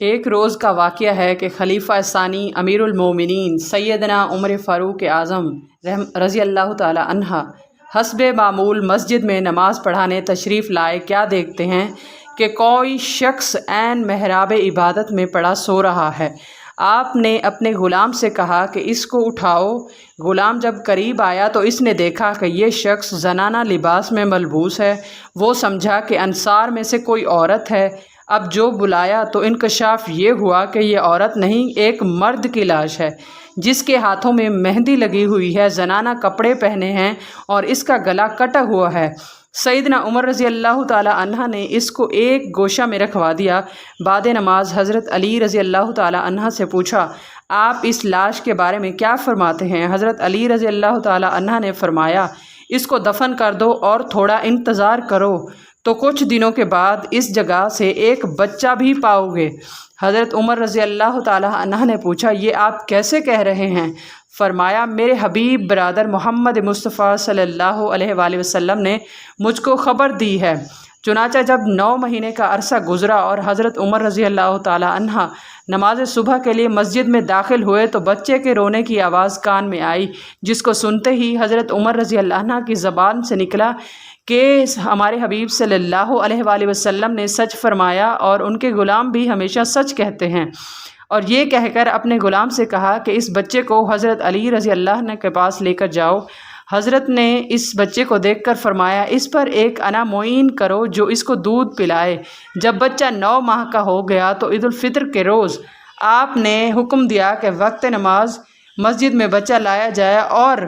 ایک روز کا واقعہ ہے کہ خلیفہ ثانی امیر المومنین سیدنا عمر فاروق اعظم رضی اللہ تعالی عنہ حسب معمول مسجد میں نماز پڑھانے تشریف لائے۔ کیا دیکھتے ہیں کہ کوئی شخص عین محراب عبادت میں پڑا سو رہا ہے۔ آپ نے اپنے غلام سے کہا کہ اس کو اٹھاؤ۔ غلام جب قریب آیا تو اس نے دیکھا کہ یہ شخص زنانہ لباس میں ملبوس ہے۔ وہ سمجھا کہ انصار میں سے کوئی عورت ہے۔ اب جو بلایا تو انکشاف یہ ہوا کہ یہ عورت نہیں، ایک مرد کی لاش ہے جس کے ہاتھوں میں مہندی لگی ہوئی ہے، زنانہ کپڑے پہنے ہیں اور اس کا گلا کٹا ہوا ہے۔ سیدنا عمر رضی اللہ تعالی عنہ نے اس کو ایک گوشہ میں رکھوا دیا۔ بعد نماز حضرت علی رضی اللہ تعالی عنہ سے پوچھا، آپ اس لاش کے بارے میں کیا فرماتے ہیں؟ حضرت علی رضی اللہ تعالی عنہ نے فرمایا، اس کو دفن کر دو اور تھوڑا انتظار کرو تو کچھ دنوں کے بعد اس جگہ سے ایک بچہ بھی پاؤ گے۔ حضرت عمر رضی اللہ تعالی عنہ نے پوچھا، یہ آپ کیسے کہہ رہے ہیں؟ فرمایا، میرے حبیب برادر محمد مصطفیٰ صلی اللہ علیہ وآلہ وسلم نے مجھ کو خبر دی ہے۔ چنانچہ جب 9 مہینے کا عرصہ گزرا اور حضرت عمر رضی اللہ تعالی عنہ نماز صبح کے لیے مسجد میں داخل ہوئے تو بچے کے رونے کی آواز کان میں آئی، جس کو سنتے ہی حضرت عمر رضی اللہ عنہ کی زبان سے نکلا کہ ہمارے حبیب صلی اللہ علیہ وآلہ وسلم نے سچ فرمایا اور ان کے غلام بھی ہمیشہ سچ کہتے ہیں، اور یہ کہہ کر اپنے غلام سے کہا کہ اس بچے کو حضرت علی رضی اللہ عنہ کے پاس لے کر جاؤ۔ حضرت نے اس بچے کو دیکھ کر فرمایا، اس پر ایک انا معین کرو جو اس کو دودھ پلائے۔ جب بچہ 9 ماہ کا ہو گیا تو عید الفطر کے روز آپ نے حکم دیا کہ وقت نماز مسجد میں بچہ لایا جائے اور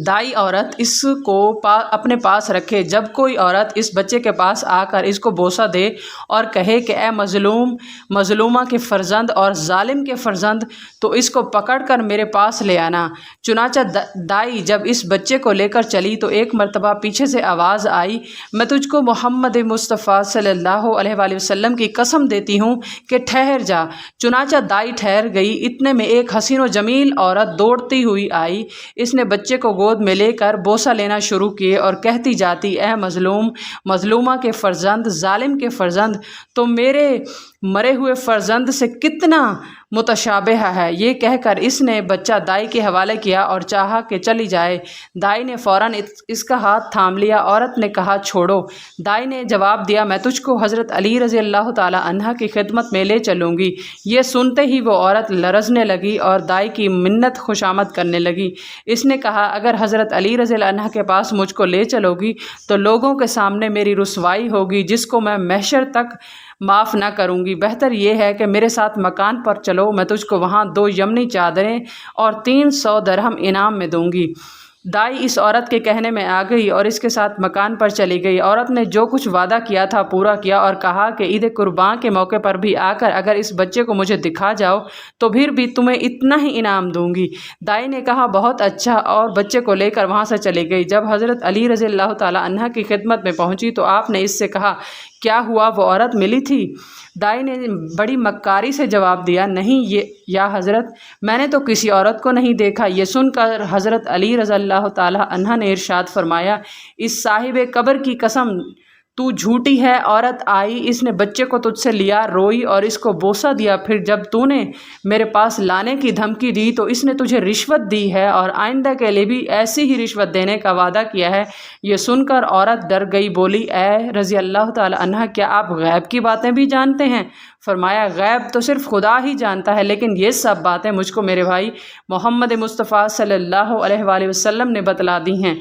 دائی عورت اس کو اپنے پاس رکھے۔ جب کوئی عورت اس بچے کے پاس آ کر اس کو بوسہ دے اور کہے کہ اے مظلوم، مظلومہ کے فرزند اور ظالم کے فرزند، تو اس کو پکڑ کر میرے پاس لے آنا۔ چنانچہ دائی جب اس بچے کو لے کر چلی تو ایک مرتبہ پیچھے سے آواز آئی، میں تجھ کو محمد مصطفیٰ صلی اللہ علیہ وآلہ وسلم کی قسم دیتی ہوں کہ ٹھہر جا۔ چنانچہ دائی ٹھہر گئی۔ اتنے میں ایک حسین و جمیل عورت دوڑتی ہوئی آئی۔ اس نے بچے کو گود میں لے کر بوسہ لینا شروع کیے اور کہتی جاتی، اے مظلوم، مظلومہ کے فرزند، ظالم کے فرزند، تو میرے مرے ہوئے فرزند سے کتنا متشابہ ہے۔ یہ کہہ کر اس نے بچہ دائی کے حوالے کیا اور چاہا کہ چلی جائے۔ دائی نے فوراً اس کا ہاتھ تھام لیا۔ عورت نے کہا، چھوڑو۔ دائی نے جواب دیا، میں تجھ کو حضرت علی رضی اللہ تعالی عنہ کی خدمت میں لے چلوں گی۔ یہ سنتے ہی وہ عورت لرزنے لگی اور دائی کی منت خوشامد کرنے لگی۔ اس نے کہا، اگر حضرت علی رضی اللہ عنہ کے پاس مجھ کو لے چلو گی تو لوگوں کے سامنے میری رسوائی ہوگی جس کو میں محشر تک معاف نہ کروں گی۔ بہتر یہ ہے کہ میرے ساتھ مکان پر چلو، میں تجھ کو وہاں 2 یمنی چادریں اور 300 درہم انعام میں دوں گی۔ دائی اس عورت کے کہنے میں آ گئی اور اس کے ساتھ مکان پر چلی گئی۔ عورت نے جو کچھ وعدہ کیا تھا پورا کیا اور کہا کہ عید قربان کے موقع پر بھی آ کر اگر اس بچے کو مجھے دکھا جاؤ تو پھر بھی تمہیں اتنا ہی انعام دوں گی۔ دائی نے کہا، بہت اچھا، اور بچے کو لے کر وہاں سے چلی گئی۔ جب حضرت علی رضی اللہ تعالی عنہ کی خدمت میں پہنچی تو آپ نے اس سے کہا، کیا ہوا، وہ عورت ملی تھی؟ دائی نے بڑی مکاری سے جواب دیا، نہیں یا حضرت، میں نے تو کسی عورت کو نہیں دیکھا۔ یہ سن کر حضرت علی رضی اللہ تعالی عنہ نے ارشاد فرمایا، اس صاحب قبر کی قسم، تو جھوٹی ہے۔ عورت آئی، اس نے بچے کو تجھ سے لیا، روئی اور اس کو بوسہ دیا۔ پھر جب تو نے میرے پاس لانے کی دھمکی دی تو اس نے تجھے رشوت دی ہے اور آئندہ کے لیے بھی ایسی ہی رشوت دینے کا وعدہ کیا ہے۔ یہ سن کر عورت ڈر گئی، بولی، اے رضی اللہ تعالی عنہ، کیا آپ غیب کی باتیں بھی جانتے ہیں؟ فرمایا، غیب تو صرف خدا ہی جانتا ہے، لیکن یہ سب باتیں مجھ کو میرے بھائی محمد مصطفیٰ صلی اللہ علیہ وآلہ وسلم نے بتلا دی ہیں۔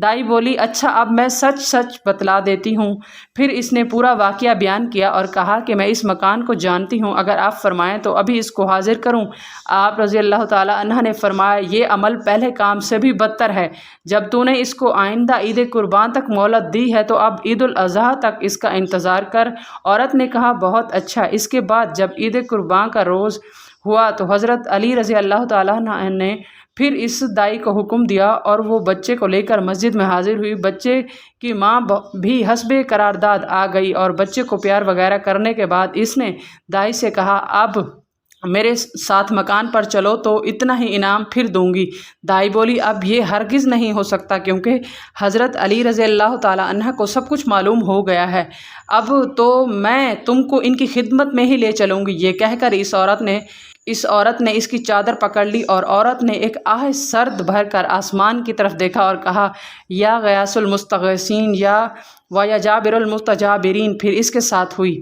دائی بولی، اچھا، اب میں سچ سچ بتلا دیتی ہوں۔ پھر اس نے پورا واقعہ بیان کیا اور کہا کہ میں اس مکان کو جانتی ہوں، اگر آپ فرمائیں تو ابھی اس کو حاضر کروں۔ آپ رضی اللہ تعالی عنہ نے فرمایا، یہ عمل پہلے کام سے بھی بدتر ہے۔ جب تو نے اس کو آئندہ عید قربان تک مہلت دی ہے تو اب عید الاضحیٰ تک اس کا انتظار کر۔ عورت نے کہا، بہت اچھا۔ اس کے بعد جب عید قربان کا روز ہوا تو حضرت علی رضی اللہ تعالی عنہ نے پھر اس دائی کو حکم دیا اور وہ بچے کو لے کر مسجد میں حاضر ہوئی۔ بچے کی ماں بھی حسب قرارداد آ گئی اور بچے کو پیار وغیرہ کرنے کے بعد اس نے دائی سے کہا، اب میرے ساتھ مکان پر چلو تو اتنا ہی انعام پھر دوں گی۔ دائی بولی اب یہ ہرگز نہیں ہو سکتا کیونکہ حضرت علی رضی اللہ تعالی عنہ کو سب کچھ معلوم ہو گیا ہے، اب تو میں تم کو ان کی خدمت میں ہی لے چلوں گی۔ یہ کہہ کر اس عورت نے اس کی چادر پکڑ لی اور عورت نے ایک آہ سرد بھر کر آسمان کی طرف دیکھا اور کہا یا غیاث المستغیثین یا جابر المستجابرین، پھر اس کے ساتھ ہوئی۔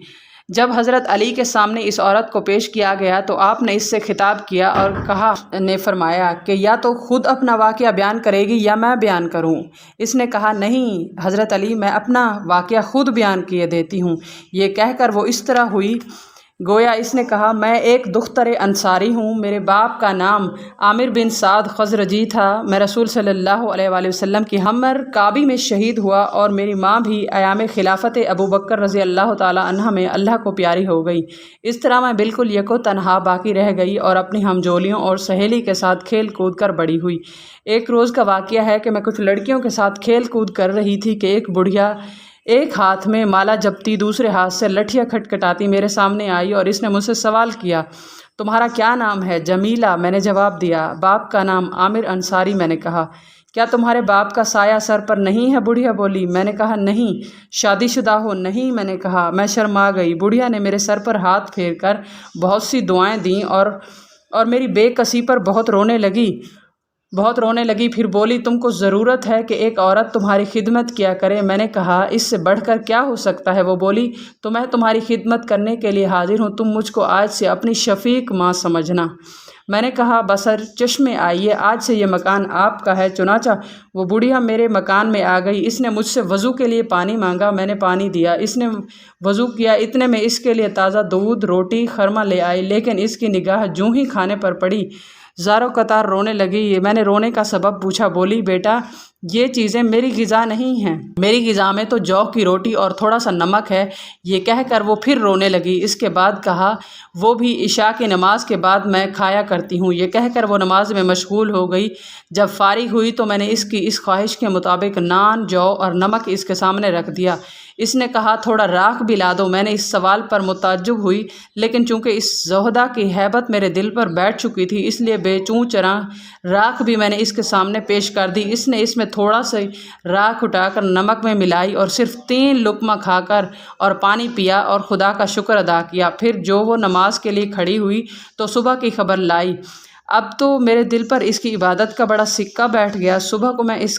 جب حضرت علی کے سامنے اس عورت کو پیش کیا گیا تو آپ نے اس سے خطاب کیا اور فرمایا کہ یا تو خود اپنا واقعہ بیان کرے گی یا میں بیان کروں۔ اس نے کہا نہیں حضرت علی، میں اپنا واقعہ خود بیان کیے دیتی ہوں۔ یہ کہہ کر وہ اس طرح ہوئی گویا اس نے کہا میں ایک دختر انصاری ہوں، میرے باپ کا نام عامر بن سعد خزرجی تھا، میں رسول صلی اللہ علیہ وآلہ وسلم کی ہمر کعبی میں شہید ہوا اور میری ماں بھی ایام خلافت ابو بکر رضی اللہ تعالی عنہ میں اللہ کو پیاری ہو گئی۔ اس طرح میں بالکل یکو تنہا باقی رہ گئی اور اپنی ہمجولیوں اور سہیلی کے ساتھ کھیل کود کر بڑی ہوئی۔ ایک روز کا واقعہ ہے کہ میں کچھ لڑکیوں کے ساتھ کھیل کود کر رہی تھی کہ ایک بڑھیا ایک ہاتھ میں مالا جپتی دوسرے ہاتھ سے لٹھیاں کھٹکھٹاتی میرے سامنے آئی اور اس نے مجھ سے سوال کیا تمہارا کیا نام ہے؟ جمیلہ، میں نے جواب دیا۔ باپ کا نام عامر انصاری، میں نے کہا۔ کیا تمہارے باپ کا سایہ سر پر نہیں ہے؟ بڑھیا بولی۔ میں نے کہا نہیں۔ شادی شدہ ہو؟ نہیں، میں نے کہا۔ میں شرما گئی۔ بڑھیا نے میرے سر پر ہاتھ پھیر کر بہت سی دعائیں دیں اور میری بے کسی پر بہت رونے لگی، پھر بولی تم کو ضرورت ہے کہ ایک عورت تمہاری خدمت کیا کرے؟ میں نے کہا اس سے بڑھ کر کیا ہو سکتا ہے؟ وہ بولی تو میں تمہاری خدمت کرنے کے لیے حاضر ہوں، تم مجھ کو آج سے اپنی شفیق ماں سمجھنا۔ میں نے کہا بسر چشمے آئیے، آج سے یہ مکان آپ کا ہے۔ چنانچہ وہ بڑھیا میرے مکان میں آ گئی۔ اس نے مجھ سے وضو کے لیے پانی مانگا، میں نے پانی دیا۔ اس نے وضو کیا، اتنے میں اس کے لیے تازہ دودھ، روٹی، خرما لے آئی، لیکن اس کی نگاہ جوں ہی کھانے پر پڑی زاروں قطار رونے لگی۔ میں نے رونے کا سبب پوچھا، بولی بیٹا یہ چیزیں میری غذا نہیں ہیں، میری غذا میں تو جو کی روٹی اور تھوڑا سا نمک ہے۔ یہ کہہ کر وہ پھر رونے لگی۔ اس کے بعد کہا وہ بھی عشاء کی نماز کے بعد میں کھایا کرتی ہوں۔ یہ کہہ کر وہ نماز میں مشغول ہو گئی۔ جب فارغ ہوئی تو میں نے اس کی اس خواہش کے مطابق نان، جو اور نمک اس کے سامنے رکھ دیا۔ اس نے کہا تھوڑا راکھ بھی لا دو۔ میں نے اس سوال پر متعجب ہوئی، لیکن چونکہ اس زہدہ کی ہیبت میرے دل پر بیٹھ چکی تھی اس لیے بے چوں چراں راکھ بھی میں نے اس کے سامنے پیش کر دی۔ اس نے اس میں تھوڑا سا راکھ اٹھا کر نمک میں ملائی اور صرف 3 لقمہ کھا کر اور پانی پیا اور خدا کا شکر ادا کیا۔ پھر جو وہ نماز کے لیے کھڑی ہوئی تو صبح کی خبر لائی۔ اب تو میرے دل پر اس کی عبادت کا بڑا سکہ بیٹھ گیا۔ صبح کو میں اس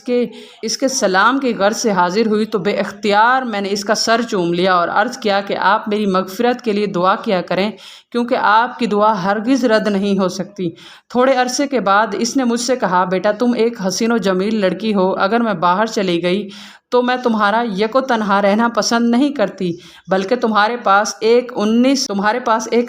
کے سلام کی غرض سے حاضر ہوئی تو بے اختیار میں نے اس کا سر چوم لیا اور عرض کیا کہ آپ میری مغفرت کے لیے دعا کیا کریں کیونکہ آپ کی دعا ہرگز رد نہیں ہو سکتی۔ تھوڑے عرصے کے بعد اس نے مجھ سے کہا بیٹا تم ایک حسین و جمیل لڑکی ہو، اگر میں باہر چلی گئی تو میں تمہارا یکو تنہا رہنا پسند نہیں کرتی، بلکہ تمہارے پاس ایک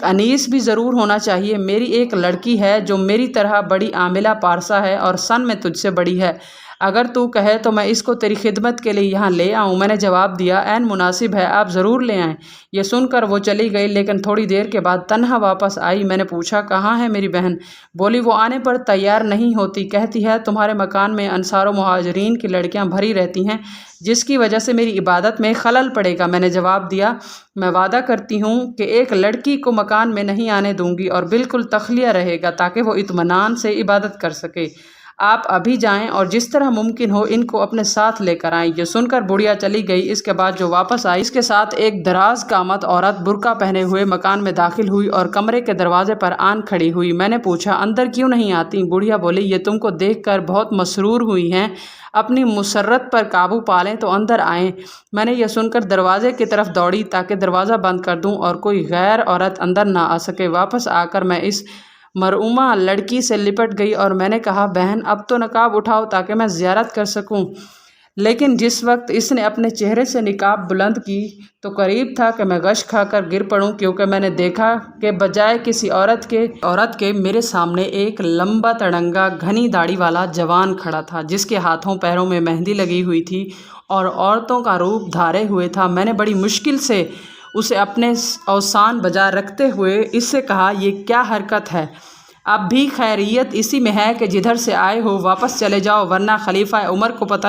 انیس بھی ضرور ہونا چاہیے۔ میری ایک لڑکی ہے جو میری طرح بڑی عاملہ پارسا ہے اور سن میں تجھ سے بڑی ہے، اگر تو کہے تو میں اس کو تیری خدمت کے لیے یہاں لے آؤں۔ میں نے جواب دیا عین مناسب ہے، آپ ضرور لے آئیں۔ یہ سن کر وہ چلی گئی، لیکن تھوڑی دیر کے بعد تنہا واپس آئی۔ میں نے پوچھا کہاں ہے میری بہن؟ بولی وہ آنے پر تیار نہیں ہوتی، کہتی ہے تمہارے مکان میں انصار و مہاجرین کی لڑکیاں بھری رہتی ہیں جس کی وجہ سے میری عبادت میں خلل پڑے گا۔ میں نے جواب دیا میں وعدہ کرتی ہوں کہ ایک لڑکی کو مکان میں نہیں آنے دوں گی اور بالکل تخلیہ رہے گا تاکہ وہ اطمینان سے عبادت کر سکے۔ آپ ابھی جائیں اور جس طرح ممکن ہو ان کو اپنے ساتھ لے کر آئیں۔ یہ سن کر بڑھیا چلی گئی۔ اس کے بعد جو واپس آئی اس کے ساتھ ایک دراز قامت عورت برقع پہنے ہوئے مکان میں داخل ہوئی اور کمرے کے دروازے پر آن کھڑی ہوئی۔ میں نے پوچھا اندر کیوں نہیں آتی؟ بڑھیا بولی یہ تم کو دیکھ کر بہت مسرور ہوئی ہیں، اپنی مسرت پر قابو پالیں تو اندر آئیں۔ میں نے یہ سن کر دروازے کی طرف دوڑی تاکہ دروازہ بند کر دوں اور کوئی غیر عورت اندر نہ آ سکے۔ واپس آ کر میں اس مرعومہ لڑکی سے لپٹ گئی اور میں نے کہا بہن اب تو نقاب اٹھاؤ تاکہ میں زیارت کر سکوں۔ لیکن جس وقت اس نے اپنے چہرے سے نقاب بلند کی تو قریب تھا کہ میں غش کھا کر گر پڑوں، کیونکہ میں نے دیکھا کہ بجائے کسی عورت کے میرے سامنے ایک لمبا تڑنگا گھنی داڑھی والا جوان کھڑا تھا جس کے ہاتھوں پیروں میں مہندی لگی ہوئی تھی اور عورتوں کا روپ دھارے ہوئے تھا۔ میں نے بڑی مشکل سے اسے اپنے اوسان بجا رکھتے ہوئے اس سے کہا یہ کیا حرکت ہے؟ اب بھی خیریت اسی میں ہے کہ جدھر سے آئے ہو واپس چلے جاؤ ورنہ خلیفہ عمر کو پتہ